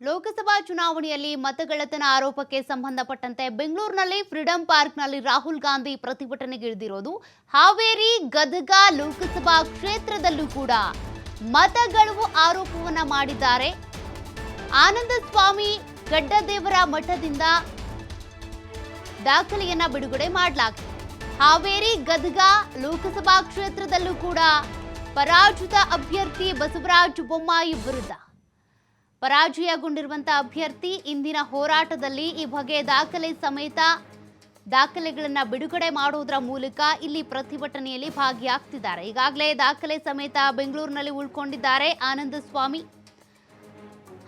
ಲೋಕಸಭಾ ಚುನಾವಣೆಯಲ್ಲಿ ಮತಗಳ್ಳತನ ಆರೋಪಕ್ಕೆ ಸಂಬಂಧಪಟ್ಟಂತೆ ಬೆಂಗಳೂರಿನಲ್ಲಿ ಫ್ರೀಡಂ ಪಾರ್ಕ್ನಲ್ಲಿ ರಾಹುಲ್ ಗಾಂಧಿ ಪ್ರತಿಭಟನೆಗಿಳಿದಿರೋದು. ಹಾವೇರಿ ಗದಗ ಲೋಕಸಭಾ ಕ್ಷೇತ್ರದಲ್ಲೂ ಕೂಡ ಮತಗಳವು ಆರೋಪವನ್ನ ಮಾಡಿದ್ದಾರೆ. ಆನಂದ ಸ್ವಾಮಿ ಗಡ್ಡದೇವರ ಮಠದಿಂದ ದಾಖಲೆಯನ್ನ ಬಿಡುಗಡೆ ಮಾಡಲಾಗಿದೆ. ಹಾವೇರಿ ಗದಗ ಲೋಕಸಭಾ ಕ್ಷೇತ್ರದಲ್ಲೂ ಕೂಡ ಪರಾಜಿತ ಅಭ್ಯರ್ಥಿ ಬಸವರಾಜ ಬೊಮ್ಮಾಯಿ ವಿರುದ್ಧ ಪರಾಜಯಗೊಂಡಿರುವಂತಹ ಅಭ್ಯರ್ಥಿ ಇಂದಿನ ಹೋರಾಟದಲ್ಲಿ ಈ ಬಗ್ಗೆ ದಾಖಲೆ ಸಮೇತ ದಾಖಲೆಗಳನ್ನು ಬಿಡುಗಡೆ ಮಾಡುವುದರ ಮೂಲಕ ಇಲ್ಲಿ ಪ್ರತಿಭಟನೆಯಲ್ಲಿ ಭಾಗಿಯಾಗ್ತಿದ್ದಾರೆ. ಈಗಾಗಲೇ ದಾಖಲೆ ಸಮೇತ ಬೆಂಗಳೂರಿನಲ್ಲಿ ಉಳ್ಕೊಂಡಿದ್ದಾರೆ ಆನಂದ ಸ್ವಾಮಿ.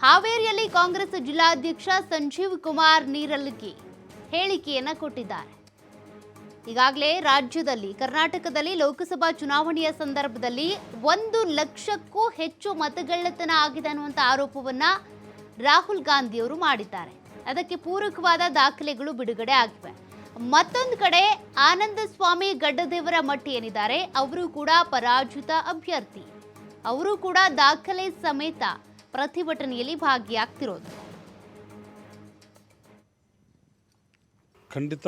ಹಾವೇರಿಯಲ್ಲಿ ಕಾಂಗ್ರೆಸ್ ಜಿಲ್ಲಾಧ್ಯಕ್ಷ ಸಂಜೀವ್ ಕುಮಾರ್ ನೀರಲಗಿ ಹೇಳಿಕೆಯನ್ನ ಕೊಟ್ಟಿದ್ದಾರೆ. ಈಗಾಗಲೇ ರಾಜ್ಯದಲ್ಲಿ ಕರ್ನಾಟಕದಲ್ಲಿ ಲೋಕಸಭಾ ಚುನಾವಣೆಯ ಸಂದರ್ಭದಲ್ಲಿ 1 ಲಕ್ಷಕ್ಕೂ ಹೆಚ್ಚು ಮತಗಳ್ಳತನ ಆಗಿದೆ ಅನ್ನುವಂಥ ಆರೋಪವನ್ನ ರಾಹುಲ್ ಗಾಂಧಿ ಅವರು ಮಾಡಿದ್ದಾರೆ. ಅದಕ್ಕೆ ಪೂರಕವಾದ ದಾಖಲೆಗಳು ಬಿಡುಗಡೆ ಆಗಿವೆ. ಮತ್ತೊಂದು ಕಡೆ ಆನಂದ ಸ್ವಾಮಿ ಗಡ್ಡದೇವರ ಮಠ ಏನಿದ್ದಾರೆ ಅವರು ಕೂಡ ಪರಾಜಿತ ಅಭ್ಯರ್ಥಿ. ಅವರು ಕೂಡ ದಾಖಲೆ ಸಮೇತ ಪ್ರತಿಭಟನೆಯಲ್ಲಿ ಭಾಗಿಯಾಗ್ತಿರೋದು. ಖಂಡಿತ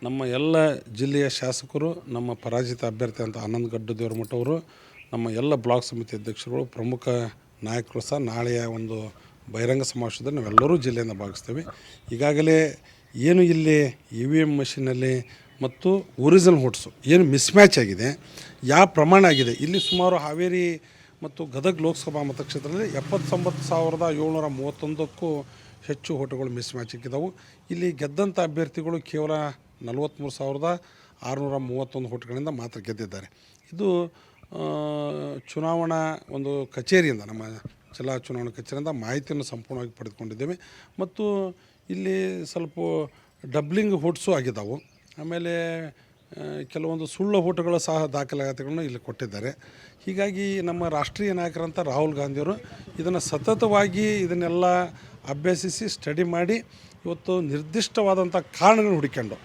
ನಮ್ಮ ಎಲ್ಲ ಜಿಲ್ಲೆಯ ಶಾಸಕರು, ನಮ್ಮ ಪರಾಜಿತ ಅಭ್ಯರ್ಥಿ ಅಂತ ಆನಂದ ಗಡ್ಡದೇವರ ಮಠ ಅವರು, ನಮ್ಮ ಎಲ್ಲ ಬ್ಲಾಕ್ ಸಮಿತಿ ಅಧ್ಯಕ್ಷರುಗಳು, ಪ್ರಮುಖ ನಾಯಕರು ಸಹ ನಾಳೆಯ ಒಂದು ಬಹಿರಂಗ ಸಮಾವೇಶದಲ್ಲಿ ನಾವೆಲ್ಲರೂ ಜಿಲ್ಲೆಯಿಂದ ಭಾಗಿಸ್ತೇವೆ. ಈಗಾಗಲೇ ಏನು ಇಲ್ಲಿ EVM ಮಷಿನಲ್ಲಿ ಮತ್ತು ಒರಿಜಿನಲ್ ವೋಟ್ಸು ಏನು ಮಿಸ್ಮ್ಯಾಚ್ ಆಗಿದೆ, ಯಾವ ಪ್ರಮಾಣ ಆಗಿದೆ, ಇಲ್ಲಿ ಸುಮಾರು ಹಾವೇರಿ ಮತ್ತು ಗದಗ ಲೋಕಸಭಾ ಮತಕ್ಷೇತ್ರದಲ್ಲಿ 79,731ಕ್ಕೂ ಹೆಚ್ಚು ಓಟುಗಳು ಮಿಸ್ಮ್ಯಾಚ್ ಆಗಿದ್ದವು. ಇಲ್ಲಿ ಗೆದ್ದಂಥ ಅಭ್ಯರ್ಥಿಗಳು ಕೇವಲ 43,631 ಓಟುಗಳಿಂದ ಮಾತ್ರ ಗೆದ್ದಿದ್ದಾರೆ. ಇದು ಚುನಾವಣಾ ಒಂದು ಕಚೇರಿಯಿಂದ, ನಮ್ಮ ಜಿಲ್ಲಾ ಚುನಾವಣಾ ಕಚೇರಿಯಿಂದ ಮಾಹಿತಿಯನ್ನು ಸಂಪೂರ್ಣವಾಗಿ ಪಡೆದುಕೊಂಡಿದ್ದೇವೆ. ಮತ್ತು ಇಲ್ಲಿ ಸ್ವಲ್ಪ ಡಬ್ಲಿಂಗ್ ಓಟ್ಸು ಆಗಿದ್ದಾವೆ. ಆಮೇಲೆ ಕೆಲವೊಂದು ಸುಳ್ಳು ಓಟುಗಳು ಸಹ ದಾಖಲಾತಿಗಳನ್ನು ಇಲ್ಲಿ ಕೊಟ್ಟಿದ್ದಾರೆ. ಹೀಗಾಗಿ ನಮ್ಮ ರಾಷ್ಟ್ರೀಯ ನಾಯಕರಂಥ ರಾಹುಲ್ ಗಾಂಧಿಯವರು ಇದನ್ನು ಸತತವಾಗಿ ಇದನ್ನೆಲ್ಲ ಅಭ್ಯಸಿಸಿ ಸ್ಟಡಿ ಮಾಡಿ ಇವತ್ತು ನಿರ್ದಿಷ್ಟವಾದಂಥ ಕಾರಣಗಳನ್ನು ಹುಡುಕೊಂಡು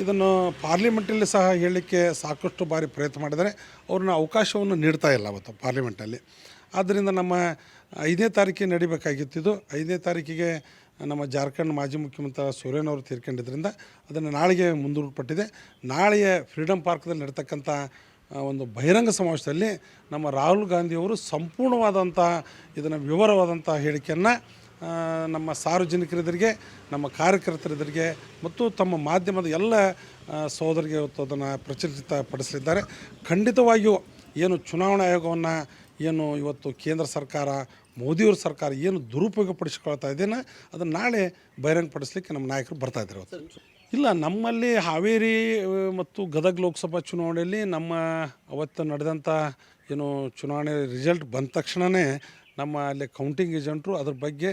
ಇದನ್ನು ಪಾರ್ಲಿಮೆಂಟಲ್ಲಿ ಸಹ ಹೇಳಲಿಕ್ಕೆ ಸಾಕಷ್ಟು ಬಾರಿ ಪ್ರಯತ್ನ ಮಾಡಿದರೆ ಅವ್ರನ್ನ ಅವಕಾಶವನ್ನು ನೀಡ್ತಾ ಇಲ್ಲ ಅವತ್ತು ಪಾರ್ಲಿಮೆಂಟಲ್ಲಿ. ಆದ್ದರಿಂದ ನಮ್ಮ 5ನೇ ತಾರೀಕಿಗೆ ನಡಿಬೇಕಾಗಿತ್ತು. 5ನೇ ತಾರೀಕಿಗೆ ನಮ್ಮ ಜಾರ್ಖಂಡ್ ಮಾಜಿ ಮುಖ್ಯಮಂತ್ರಿ ಸೊರೇನ್ ಅವರು ತೀರ್ಕೊಂಡಿದ್ದರಿಂದ ಅದನ್ನು ನಾಳೆಗೆ ಮುಂದೂಡಲ್ಪಟ್ಟಿದೆ. ನಾಳೆಯ ಫ್ರೀಡಂ ಪಾರ್ಕ್ದಲ್ಲಿ ನಡೀತಕ್ಕಂಥ ಒಂದು ಬಹಿರಂಗ ಸಮಾವೇಶದಲ್ಲಿ ನಮ್ಮ ರಾಹುಲ್ ಗಾಂಧಿಯವರು ಸಂಪೂರ್ಣವಾದಂಥ ಇದನ್ನು ವಿವರವಾದಂಥ ಹೇಳಿಕೆಯನ್ನು ನಮ್ಮ ಸಾರ್ವಜನಿಕರಿದ್ದರಿಗೆ, ನಮ್ಮ ಕಾರ್ಯಕರ್ತರಿದ್ದರಿಗೆ ಮತ್ತು ತಮ್ಮ ಮಾಧ್ಯಮದ ಎಲ್ಲ ಸಹೋದರಿಗೆ ಇವತ್ತು ಅದನ್ನು ಪ್ರಚಲಿತಪಡಿಸಲಿದ್ದಾರೆ. ಖಂಡಿತವಾಗಿಯೂ ಏನು ಚುನಾವಣಾ ಆಯೋಗವನ್ನು ಏನು ಇವತ್ತು ಕೇಂದ್ರ ಸರ್ಕಾರ, ಮೋದಿಯವ್ರ ಸರ್ಕಾರ ಏನು ದುರುಪಯೋಗಪಡಿಸ್ಕೊಳ್ತಾ ಇದೆಯೋ ಅದನ್ನು ನಾಳೆ ಬಹಿರಂಗಪಡಿಸಲಿಕ್ಕೆ ನಮ್ಮ ನಾಯಕರು ಬರ್ತಾಯಿದ್ದಾರೆ. ಇವತ್ತು ಇಲ್ಲ, ನಮ್ಮಲ್ಲಿ ಹಾವೇರಿ ಮತ್ತು ಗದಗ ಲೋಕಸಭಾ ಚುನಾವಣೆಯಲ್ಲಿ ನಮ್ಮ ಅವತ್ತು ನಡೆದಂಥ ಏನು ಚುನಾವಣೆ ರಿಸಲ್ಟ್ ಬಂದ ತಕ್ಷಣವೇ ನಮ್ಮ ಅಲ್ಲಿ ಕೌಂಟಿಂಗ್ ಏಜೆಂಟರು ಅದ್ರ ಬಗ್ಗೆ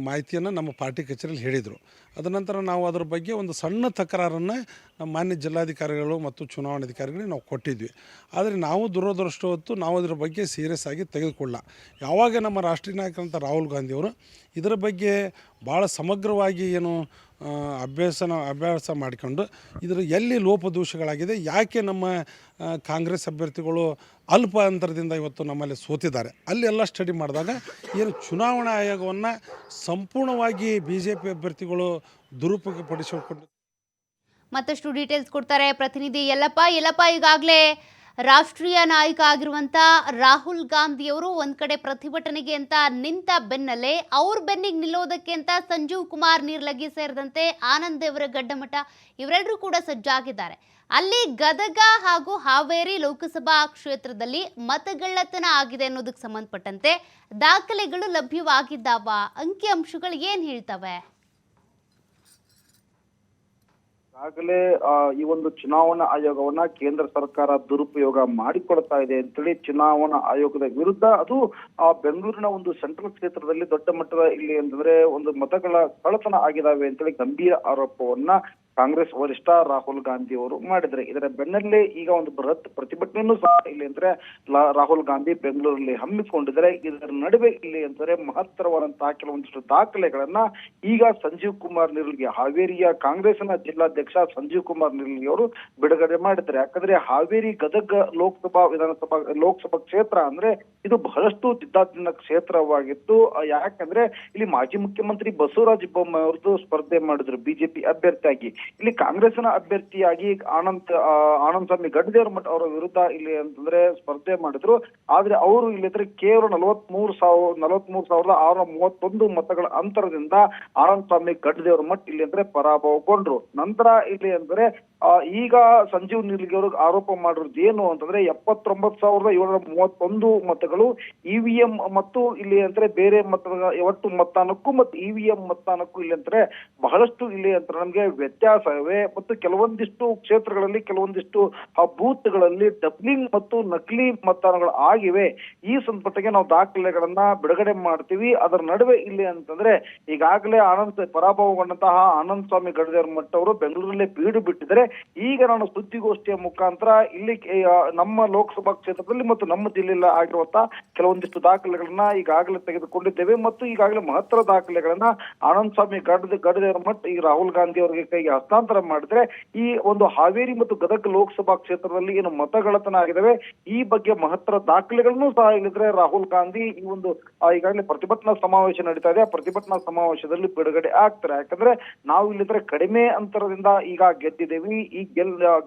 ಮಾಹಿತಿಯನ್ನು ನಮ್ಮ ಪಾರ್ಟಿ ಕಚೇರಿಯಲ್ಲಿ ಹೇಳಿದರು. ಅದ ನಂತರ ನಾವು ಅದ್ರ ಬಗ್ಗೆ ಒಂದು ಸಣ್ಣ ತಕರಾರನ್ನು ನಮ್ಮ ಮಾನ್ಯ ಜಿಲ್ಲಾಧಿಕಾರಿಗಳು ಮತ್ತು ಚುನಾವಣಾಧಿಕಾರಿಗಳಿಗೆ ನಾವು ಕೊಟ್ಟಿದ್ವಿ. ಆದರೆ ನಾವು ದುರದೃಷ್ಟವತ್ತು ನಾವು ಅದರ ಬಗ್ಗೆ ಸೀರಿಯಸ್ ಆಗಿ ತೆಗೆದುಕೊಳ್ಳ. ಯಾವಾಗ ನಮ್ಮ ರಾಷ್ಟ್ರೀಯ ನಾಯಕರಂಥ ರಾಹುಲ್ ಗಾಂಧಿಯವರು ಇದರ ಬಗ್ಗೆ ಭಾಳ ಸಮಗ್ರವಾಗಿ ಏನು ಅಭ್ಯಾಸ ಮಾಡಿಕೊಂಡು ಇದರ ಎಲ್ಲಿ ಲೋಪದೋಷಗಳಾಗಿದೆ, ಯಾಕೆ ನಮ್ಮ ಕಾಂಗ್ರೆಸ್ ಅಭ್ಯರ್ಥಿಗಳು ಅಲ್ಪ ಅಂತರದಿಂದ ಇವತ್ತು ನಮ್ಮಲ್ಲಿ ಸೋತಿದ್ದಾರೆ, ಅಲ್ಲೆಲ್ಲ ಸ್ಟಡಿ ಮಾಡಿದಾಗ ಏನು ಚುನಾವಣಾ ಆಯೋಗವನ್ನು ಸಂಪೂರ್ಣವಾಗಿ BJP ಅಭ್ಯರ್ಥಿಗಳು ದುರುಪಯೋಗಪಡಿಸಿಕೊಂಡು. ಮತ್ತಷ್ಟು ಡೀಟೇಲ್ಸ್ ಕೊಡ್ತಾರೆ ಪ್ರತಿನಿಧಿ ಯಲ್ಲಪ್ಪ. ಈಗಾಗಲೇ ರಾಷ್ಟ್ರೀಯ ನಾಯಕ ಆಗಿರುವಂಥ ರಾಹುಲ್ ಗಾಂಧಿಯವರು ಒಂದು ಕಡೆ ಪ್ರತಿಭಟನೆಗೆ ಅಂತ ನಿಂತ ಬೆನ್ನಲ್ಲೇ ಅವ್ರ ಬೆನ್ನಿಗೆ ನಿಲ್ಲೋದಕ್ಕೆ ಅಂತ ಸಂಜೀವ್ ಕುಮಾರ್ ನೀರಲಗಿ ಸೇರಿದಂತೆ ಆನಂದ್ ದೇವರ ಗಡ್ಡಮಠ ಇವರೆಲ್ಲರೂ ಕೂಡ ಸಜ್ಜಾಗಿದ್ದಾರೆ. ಅಲ್ಲಿ ಗದಗ ಹಾಗೂ ಹಾವೇರಿ ಲೋಕಸಭಾ ಕ್ಷೇತ್ರದಲ್ಲಿ ಮತಗಳ್ಳತನ ಆಗಿದೆ ಅನ್ನೋದಕ್ಕೆ ಸಂಬಂಧಪಟ್ಟಂತೆ ದಾಖಲೆಗಳು ಲಭ್ಯವಾಗಿದ್ದಾವ? ಅಂಕಿಅಂಶಗಳು ಏನು ಹೇಳ್ತವೆ? ಈಗಾಗಲೇ ಈ ಒಂದು ಚುನಾವಣಾ ಆಯೋಗವನ್ನ ಕೇಂದ್ರ ಸರ್ಕಾರ ದುರುಪಯೋಗ ಮಾಡಿಕೊಡ್ತಾ ಇದೆ ಅಂತೇಳಿ ಚುನಾವಣಾ ಆಯೋಗದ ವಿರುದ್ಧ, ಅದು ಬೆಂಗಳೂರಿನ ಒಂದು ಸೆಂಟ್ರಲ್ ಕ್ಷೇತ್ರದಲ್ಲಿ ದೊಡ್ಡ ಮಟ್ಟದ ಇಲ್ಲಿ ಅಂತಂದ್ರೆ ಒಂದು ಮತಗಳ ಕಳ್ಳತನ ಆಗಿದಾವೆ ಅಂತೇಳಿ ಗಂಭೀರ ಆರೋಪವನ್ನ ಕಾಂಗ್ರೆಸ್ ವರಿಷ್ಠ ರಾಹುಲ್ ಗಾಂಧಿ ಅವರು ಮಾಡಿದ್ರೆ. ಇದರ ಬೆನ್ನಲ್ಲೇ ಈಗ ಒಂದು ಬೃಹತ್ ಪ್ರತಿಭಟನೆಯನ್ನು ಸಹ ಇಲ್ಲಿ ಅಂದ್ರೆ ರಾಹುಲ್ ಗಾಂಧಿ ಬೆಂಗಳೂರಲ್ಲಿ ಹಮ್ಮಿಕೊಂಡಿದ್ದಾರೆ. ಇದರ ನಡುವೆ ಇಲ್ಲಿ ಅಂದರೆ ಮಹತ್ತರವಾದಂತಹ ಕೆಲವೊಂದಿಷ್ಟು ದಾಖಲೆಗಳನ್ನ ಈಗ ಸಂಜೀವ್ ಕುಮಾರ್ ನಿರಲ್ಗಿ, ಹಾವೇರಿಯ ಕಾಂಗ್ರೆಸ್ನ ಜಿಲ್ಲಾಧ್ಯಕ್ಷ ಸಂಜೀವ್ ಕುಮಾರ್ ನಿರಲ್ಗಿ ಅವರು ಬಿಡುಗಡೆ ಮಾಡಿದ್ದಾರೆ. ಯಾಕಂದ್ರೆ ಹಾವೇರಿ ಗದಗ ಲೋಕಸಭಾ ಕ್ಷೇತ್ರ ಅಂದ್ರೆ ಇದು ಬಹಳಷ್ಟು ಜಿದ್ದಾಜಿನ್ನ ಕ್ಷೇತ್ರವಾಗಿತ್ತು. ಯಾಕಂದ್ರೆ ಇಲ್ಲಿ ಮಾಜಿ ಮುಖ್ಯಮಂತ್ರಿ ಬಸವರಾಜ ಬೊಮ್ಮಾಯಿ ಅವರದ್ದು ಸ್ಪರ್ಧೆ ಮಾಡಿದ್ರು ಬಿಜೆಪಿ ಅಭ್ಯರ್ಥಿಯಾಗಿ. ಇಲ್ಲಿ ಕಾಂಗ್ರೆಸ್ನ ಅಭ್ಯರ್ಥಿಯಾಗಿ ಆನಂದ್ ಸ್ವಾಮಿ ಗಡ್ದೇವರಮಠ ಅವರ ವಿರುದ್ಧ ಇಲ್ಲಿ ಅಂತಂದ್ರೆ ಸ್ಪರ್ಧೆ ಮಾಡಿದ್ರು. ಆದ್ರೆ ಅವರು ಇಲ್ಲಿ ಅಂದ್ರೆ ಕೇವಲ 43,631 ಮತಗಳ ಅಂತರದಿಂದ ಆನಂದ್ ಸ್ವಾಮಿ ಗಡ್ದೇವರಮಠ ಇಲ್ಲಿ ಅಂದ್ರೆ ಪರಾಭವಗೊಂಡ್ರು. ನಂತರ ಇಲ್ಲಿ ಅಂದ್ರೆ ಈಗ ಸಂಜೀವ್ ನಿರಲ್ಗಿ ಅವರು ಆರೋಪ ಮಾಡಿರೋದು ಏನು ಅಂತಂದ್ರೆ 79,731 ಮತಗಳು ಇವಿಎಂ ಮತ್ತು ಇಲ್ಲಿ ಅಂದ್ರೆ ಬೇರೆ ಮತಗಳ ಒಟ್ಟು ಮತದಾನಕ್ಕೂ ಮತ್ತು ಇವಿಎಂ ಮತದಾನಕ್ಕೂ ಇಲ್ಲಿ ಅಂದ್ರೆ ಬಹಳಷ್ಟು ಇಲ್ಲಿ ಅಂತ ನಮ್ಗೆ ವ್ಯತ್ಯಾಸ ಇವೆ. ಮತ್ತು ಕೆಲವೊಂದಿಷ್ಟು ಕ್ಷೇತ್ರಗಳಲ್ಲಿ ಕೆಲವೊಂದಿಷ್ಟು ಬೂತ್ಗಳಲ್ಲಿ ಡಬ್ಲಿಂಗ್ ಮತ್ತು ನಕಲಿ ಮತದಾನಗಳು ಆಗಿವೆ. ಈ ಸಂದರ್ಭಕ್ಕೆ ನಾವು ದಾಖಲೆಗಳನ್ನ ಬಿಡುಗಡೆ ಮಾಡ್ತೀವಿ. ಅದರ ನಡುವೆ ಇಲ್ಲಿ ಅಂತಂದ್ರೆ ಈಗಾಗಲೇ ಪರಾಭವಗೊಂಡಂತಹ ಆನಂದ್ ಸ್ವಾಮಿ ಗಡ್ದೇವರಮಠ ಅವರು ಬೆಂಗಳೂರಲ್ಲೇ ಬೀಡು ಬಿಟ್ಟಿದ್ದಾರೆ. ಈಗ ನಾನು ಸುದ್ದಿಗೋಷ್ಠಿಯ ಮುಖಾಂತರ ಇಲ್ಲಿ ನಮ್ಮ ಲೋಕಸಭಾ ಕ್ಷೇತ್ರದಲ್ಲಿ ಮತ್ತು ನಮ್ಮ ಜಿಲ್ಲೆಯಲ್ಲಿ ಆಗಿರುವಂತಹ ಕೆಲವೊಂದಿಷ್ಟು ದಾಖಲೆಗಳನ್ನ ಈಗಾಗಲೇ ತೆಗೆದುಕೊಂಡಿದ್ದೇವೆ ಮತ್ತು ಈಗಾಗಲೇ ಮಹತ್ತರ ದಾಖಲೆಗಳನ್ನ ಆನಂದ್ ಸ್ವಾಮಿ ಗಡ್ದೇವರಮಠ ಈ ರಾಹುಲ್ ಗಾಂಧಿ ಅವರಿಗೆ ಕೈಗೆ ಹಸ್ತಾಂತರ ಮಾಡಿದ್ರೆ ಈ ಒಂದು ಹಾವೇರಿ ಮತ್ತು ಗದಗ ಲೋಕಸಭಾ ಕ್ಷೇತ್ರದಲ್ಲಿ ಏನು ಮತಗಳತನ ಆಗಿದಾವೆ ಈ ಬಗ್ಗೆ ಮಹತ್ತರ ದಾಖಲೆಗಳನ್ನು ಸಹ ಇಲ್ಲಿದ್ರೆ ರಾಹುಲ್ ಗಾಂಧಿ ಈ ಒಂದು ಈಗಾಗಲೇ ಪ್ರತಿಭಟನಾ ಸಮಾವೇಶ ನಡೀತಾ ಇದೆ. ಆ ಪ್ರತಿಭಟನಾ ಸಮಾವೇಶದಲ್ಲಿ ಬಿಡುಗಡೆ ಆಗ್ತಾರೆ. ಯಾಕಂದ್ರೆ ನಾವು ಇಲ್ಲಿದ್ರೆ ಕಡಿಮೆ ಅಂತರದಿಂದ ಈಗ ಗೆದ್ದಿದ್ದೇವೆ. ಈ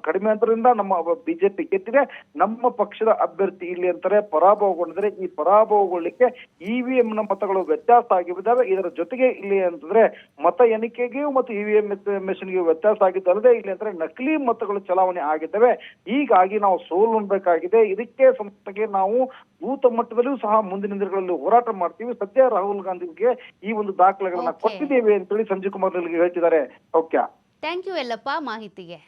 ಕಡಿಮೆ ಅಂತರದಿಂದ ನಮ್ಮ ಬಿಜೆಪಿ ಗೆದ್ದಿದೆ. ನಮ್ಮ ಪಕ್ಷದ ಅಭ್ಯರ್ಥಿ ಇಲ್ಲಿ ಅಂತಾರೆ ಪರಾಭವಗೊಂಡಿದ್ರೆ ಈ ಪರಾಭವಗೊಳ್ಳಿಕ್ಕೆ ಇವಿಎಂ ನ ಮತಗಳು ವ್ಯತ್ಯಾಸ ಆಗಿದ್ದಾವೆ. ಇದರ ಜೊತೆಗೆ ಇಲ್ಲಿ ಅಂತಂದ್ರೆ ಮತ ಎಣಿಕೆಗೂ ಮತ್ತು ಇವಿಎಂ ಮೆಷಿನ್ಗೆ ವ್ಯತ್ಯಾಸ ಆಗಿದ್ದಲ್ಲದೆ ಇಲ್ಲಿ ಅಂದ್ರೆ ನಕಲಿ ಮತಗಳು ಚಲಾವಣೆ ಆಗಿದ್ದಾವೆ. ಹೀಗಾಗಿ ನಾವು ಸೋಲುಂಡಬೇಕಾಗಿದೆ. ಇದಕ್ಕೆ ಸಂಸ್ಥೆಗೆ ನಾವು ಬೂತ್ ಮಟ್ಟದಲ್ಲೂ ಸಹ ಮುಂದಿನ ದಿನಗಳಲ್ಲಿ ಹೋರಾಟ ಮಾಡ್ತೀವಿ. ಸದ್ಯ ರಾಹುಲ್ ಗಾಂಧಿಗೆ ಈ ಒಂದು ದಾಖಲೆಗಳನ್ನ ಕೊಟ್ಟಿದ್ದೇವೆ ಅಂತೇಳಿ ಸಂಜೀವ್ ಕುಮಾರ್ ನಿರಲ್ಗಿ ಹೇಳ್ತಿದ್ದಾರೆ. ಓಕೆ, ಥ್ಯಾಂಕ್ ಯು ಎಲ್ಲಪ್ಪ ಮಾಹಿತಿಗೆ.